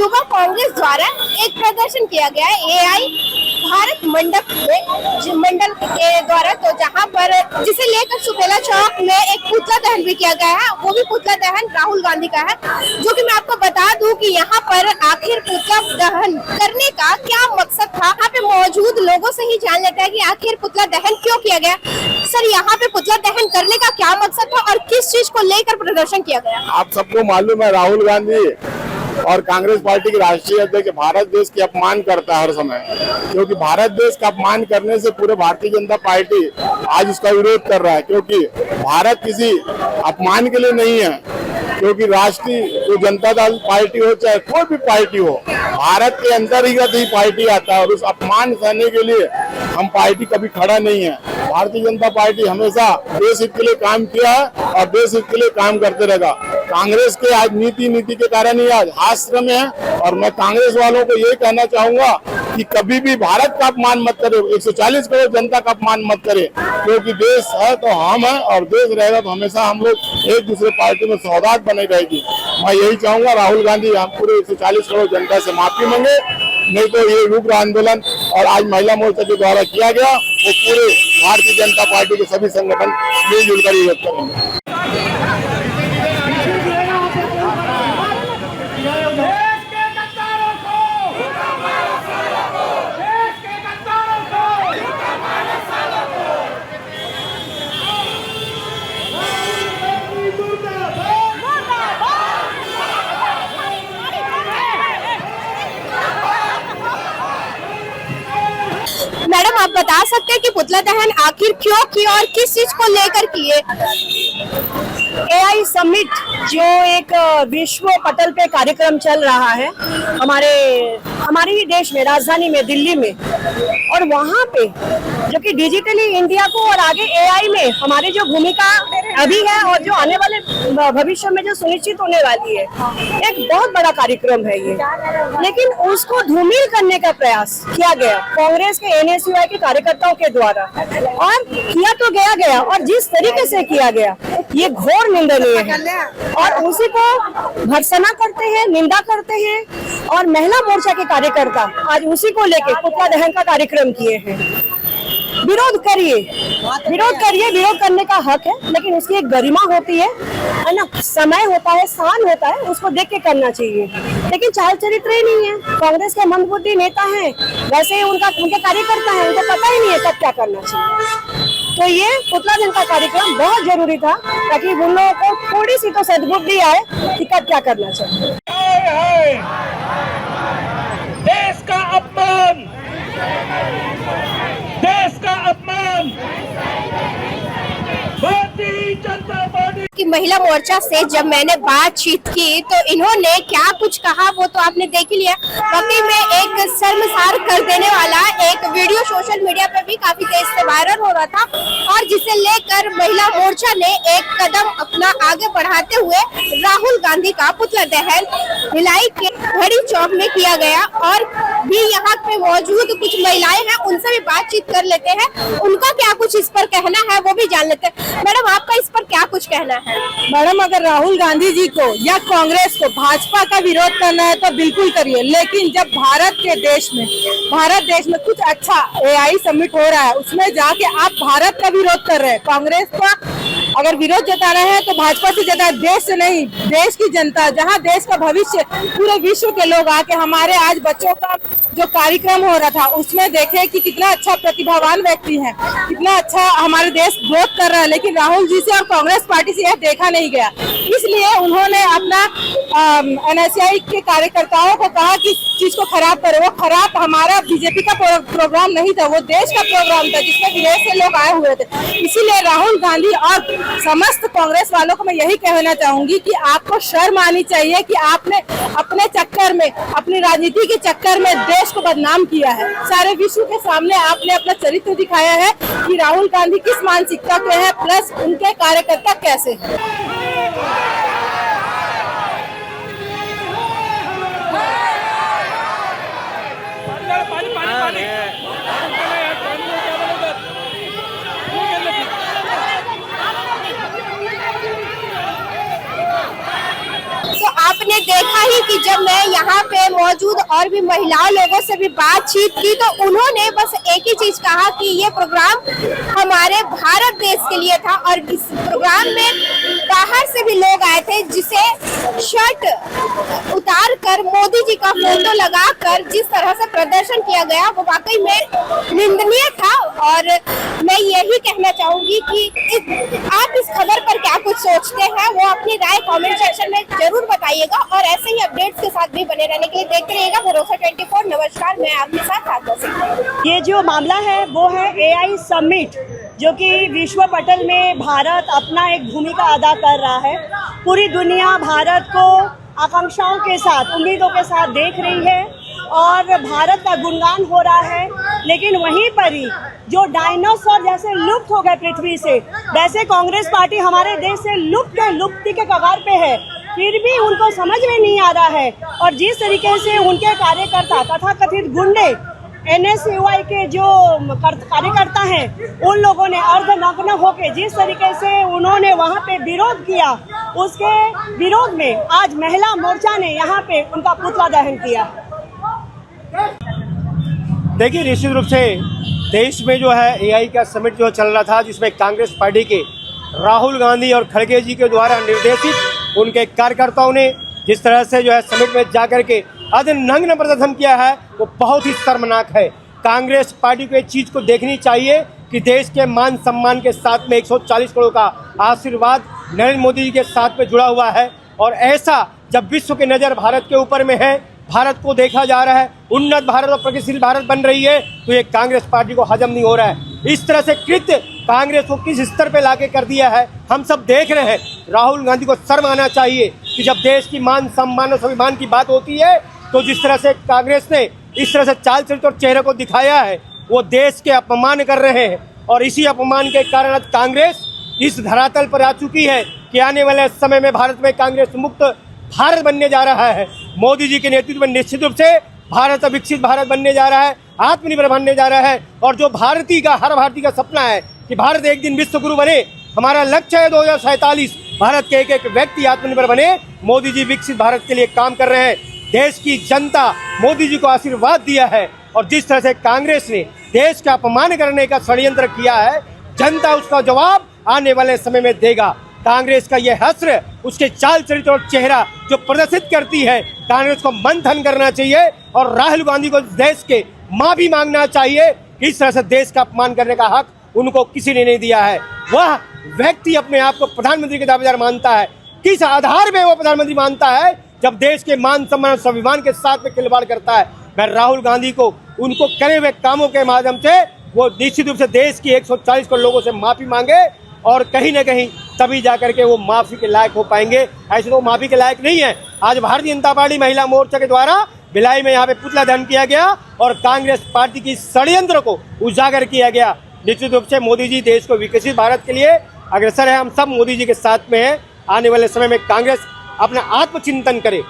युवा कांग्रेस द्वारा एक प्रदर्शन किया गया है एआई भारत मंडल के द्वारा, तो जहां पर जिसे लेकर सुपेला चौक में एक पुतला दहन भी किया गया है। वो भी पुतला दहन राहुल गांधी का है, जो कि मैं आपको बता दूं कि यहाँ पर आखिर पुतला दहन करने का क्या मकसद था। यहाँ पे मौजूद लोगों से ही जान लेते हैं कि आखिर पुतला दहन क्यों किया गया। सर, यहाँ पे पुतला दहन करने का क्या मकसद था और किस चीज को लेकर प्रदर्शन किया गया? आप सबको मालूम है, राहुल गांधी और कांग्रेस पार्टी के राष्ट्रीय अध्यक्ष भारत देश के अपमान करता है हर समय, क्योंकि भारत देश का अपमान करने से पूरे भारतीय जनता पार्टी आज उसका विरोध कर रहा है। क्योंकि भारत किसी अपमान के लिए नहीं है, क्योंकि राष्ट्रीय जो जनता दल पार्टी हो चाहे कोई भी पार्टी हो, भारत के अंतर्गत ही पार्टी आता है और उस अपमान सहने के लिए हम पार्टी कभी खड़ा नहीं है। भारतीय जनता पार्टी हमेशा देश हित के लिए काम किया है और देश हित के लिए काम करते रहेगा। कांग्रेस के आज नीति के कारण ही आज हास्य में है और मैं कांग्रेस वालों को ये कहना चाहूंगा कि कभी भी भारत का अपमान मत करे, 140 करोड़ जनता का अपमान मत करे, क्योंकि देश है तो हम है और देश रहेगा तो हमेशा हम लोग एक दूसरे पार्टी में सौगात बनी रहेगी। मैं यही चाहूंगा राहुल गांधी हम पूरे 140 करोड़ जनता से माफी मांगे, नहीं तो ये उग्र आंदोलन और आज महिला मोर्चा के द्वारा किया गया वो पूरे भारतीय जनता पार्टी के सभी संगठन मिलजुल कर विरोध करेंगे। मैडम, आप बता सकते हैं कि पुतला दहन आखिर क्यों किया और किस चीज को लेकर किए? एआई समिट जो एक विश्व पटल पे कार्यक्रम चल रहा है हमारे ही देश में, राजधानी में, दिल्ली में, और वहाँ पे जो कि डिजिटली इंडिया को और आगे एआई में हमारी जो भूमिका अभी है और जो आने वाले भविष्य में जो सुनिश्चित होने वाली है, एक बहुत बड़ा कार्यक्रम है ये। लेकिन उसको धूमिल करने का प्रयास किया गया कांग्रेस के एनएसयूआई के कार्यकर्ताओं के द्वारा, और किया तो गया और जिस तरीके से किया गया ये घोर निंदनीय है और उसी को भर्त्सना करते हैं, निंदा करते हैं। और महिला मोर्चा के कार्यकर्ता आज उसी को लेके पुतला दहन का कार्यक्रम किए हैं। विरोध करने का हक है, लेकिन उसकी एक गरिमा होती है ना, समय होता है, स्थान होता है, उसको देख के करना चाहिए। लेकिन चाल चरित्र ही नहीं है। कांग्रेस के मंदबुद्धि नेता हैं, वैसे ही उनके कार्यकर्ता हैं, उनको पता ही नहीं है कब क्या करना चाहिए। तो ये पुतला दहन का कार्यक्रम बहुत जरूरी था, ताकि उन लोगों को थोड़ी सी तो सद्बुद्धि आए कि कब क्या करना चाहिए। देश का अपमान, देश का अपमान भारतीय जनता पार्टी कि महिला मोर्चा से जब मैंने बातचीत की तो इन्होंने क्या कुछ कहा वो तो आपने देख ही लिया। वाकई में एक शर्मसार कर देने वाला एक वीडियो सोशल मीडिया पर भी काफी तेज से वायरल हो रहा था, और जिसे लेकर महिला मोर्चा ने एक कदम अपना आगे बढ़ाते हुए राहुल गांधी का पुतला दहन भिलाई के घड़ी चौक में किया गया। और भी यहाँ पे मौजूद कुछ महिलाएं हैं, उनसे भी बातचीत कर लेते हैं, उनका क्या कुछ इस पर कहना है वो भी जान लेते हैं। मैडम, आपका इस पर क्या कुछ कहना है? मैडम, अगर राहुल गांधी जी को या कांग्रेस को भाजपा का विरोध करना है तो बिल्कुल करिए, लेकिन जब भारत देश में कुछ अच्छा एआई समिट हो रहा है, उसमें जाके आप भारत का विरोध कर रहे हैं। कांग्रेस का अगर विरोध जता रहे हैं तो भाजपा से जता, देश से नहीं, देश की जनता, जहां देश का भविष्य पूरे विश्व के लोग आके हमारे आज बच्चों का जो कार्यक्रम हो रहा था उसमें देखे कि कितना अच्छा प्रतिभावान व्यक्ति है, कितना अच्छा हमारे देश ग्रोथ कर रहा है। लेकिन राहुल जी से और कांग्रेस पार्टी से यह देखा नहीं गया, इसलिए उन्होंने अपना एनएसयूआई के कार्यकर्ताओं को कहा कि चीज को खराब करे। वो खराब हमारा बीजेपी का प्रोग्राम नहीं था, वो देश का प्रोग्राम था जिसमें विदेश से लोग आए हुए थे। इसीलिए राहुल गांधी और समस्त कांग्रेस वालों को मैं यही कहना चाहूंगी कि आपको शर्म आनी चाहिए कि आपने अपने चक्कर में, अपनी राजनीति के चक्कर में देश को बदनाम किया है। सारे विश्व के सामने आपने अपना चरित्र दिखाया है कि राहुल गांधी किस मानसिकता के हैं, प्लस उनके कार्यकर्ता कैसे हैं। आपने देखा ही कि जब मैं यहाँ पे मौजूद और भी महिलाओं लोगों से भी बातचीत की तो उन्होंने बस एक ही चीज कहा कि ये प्रोग्राम हमारे भारत देश के लिए था और इस प्रोग्राम में बाहर से भी लोग आए थे, जिसे शर्ट उतार कर मोदी जी का फोटो लगाकर जिस तरह से प्रदर्शन किया गया वो वाकई में निंदनीय था। और मैं यही कहना चाहूंगी कि आप इस खबर पर क्या कुछ सोचते हैं वो अपनी राय कमेंट सेक्शन में जरूर बताइएगा और ऐसे ही अपडेट्स के साथ भी बने रहने के लिए देखते रहिएगा भरोसा 24। नमस्कार, मैं आपके साथ आत्मा। ये जो मामला है वो है एआई समिट, जो कि विश्व पटल में भारत अपना एक भूमिका अदा कर रहा है। पूरी दुनिया भारत को आकांक्षाओं के साथ, उम्मीदों के साथ देख रही है और भारत का गुणगान हो रहा है। लेकिन वहीं पर ही जो डायनासोर जैसे लुप्त हो गए पृथ्वी से, वैसे कांग्रेस पार्टी हमारे देश से लुप्ति के कगार पे है, फिर भी उनको समझ में नहीं आ रहा है। और जिस तरीके से उनके कार्यकर्ता तथा कथित गुंडे NSUI के जो कार्यकर्ता हैं, उन लोगों ने अर्धनग्न होकर जिस तरीके से उन्होंने वहाँ पे विरोध किया, उसके विरोध में आज महिला मोर्चा ने यहाँ पे उनका पुतला दहन किया। देखिए, निश्चित रूप से देश में जो है एआई का समिट जो चल रहा था, जिसमें कांग्रेस पार्टी के राहुल गांधी और खड़गे जी के द्वारा निर्देशित उनके कार्यकर्ताओं ने जिस तरह से जो है समिट में जाकर के अर्धनग्न प्रदर्शन किया है वो बहुत ही शर्मनाक है। कांग्रेस पार्टी को इस चीज़ को देखनी चाहिए कि देश के मान सम्मान के साथ में 140 करोड़ का आशीर्वाद नरेंद्र मोदी जी के साथ में जुड़ा हुआ है। और ऐसा जब विश्व की नज़र भारत के ऊपर में है, भारत को देखा जा रहा है, उन्नत भारत और प्रगतिशील भारत बन रही है, तो ये कांग्रेस पार्टी को हजम नहीं हो रहा है। इस तरह से कृत्य कांग्रेस को किस स्तर पे लाके कर दिया है हम सब देख रहे हैं। राहुल गांधी को शर्म आना चाहिए कि जब देश की मान सम्मान और स्वाभिमान की बात होती है तो जिस तरह से कांग्रेस ने इस तरह से चाल चरित्र और चेहरे को दिखाया है, वो देश के अपमान कर रहे हैं। और इसी अपमान के कारण आज कांग्रेस इस धरातल पर आ चुकी है कि आने वाले समय में भारत में कांग्रेस मुक्त भारत बनने जा रहा है। मोदी जी के नेतृत्व में निश्चित रूप से भारत विकसित भारत बनने जा रहा है, आत्मनिर्भर बनने जा रहा है। और जो हर भारतीय का सपना है कि भारत एक दिन विश्व गुरु बने, हमारा लक्ष्य है 2047 भारत के एक व्यक्ति आत्मनिर्भर बने। मोदी जी विकसित भारत के लिए काम कर रहे हैं। देश की जनता मोदी जी को आशीर्वाद दिया है और जिस तरह से कांग्रेस ने देश का अपमान करने का षड्यंत्र किया है, जनता उसका जवाब आने वाले समय में देगा। कांग्रेस का यह हस्र, उसके चाल चरित्र और चेहरा जो प्रदर्शित करती है, कांग्रेस को मंथन करना चाहिए और राहुल गांधी को देश के माफी मांगना चाहिए। इस तरह से देश का अपमान करने का हक उनको किसी ने नहीं दिया है। वह व्यक्ति अपने आप को प्रधानमंत्री के दावेदार मानता है। किस आधार में वो प्रधानमंत्री मानता है? जब देश के मान सम्मान और स्वाभिमान के साथ में खिलवाड़ करता है। मैं राहुल गांधी को उनको करे हुए कामों के माध्यम से वो निश्चित रूप से देश की 140 करोड़ लोगों से माफी मांगे और कहीं ना कहीं तभी जाकर के वो माफी के लायक हो पाएंगे। ऐसे तो माफी के लायक नहीं है। आज भारतीय जनता पार्टी महिला मोर्चा के द्वारा भिलाई में यहाँ पे पुतला दहन किया गया और कांग्रेस पार्टी की षड्यंत्र को उजागर किया गया। निश्चित रूप से मोदी जी देश को विकसित भारत के लिए अग्रसर है। हम सब मोदी जी के साथ में हैं। आने वाले समय में कांग्रेस अपना आत्मचिंतन करे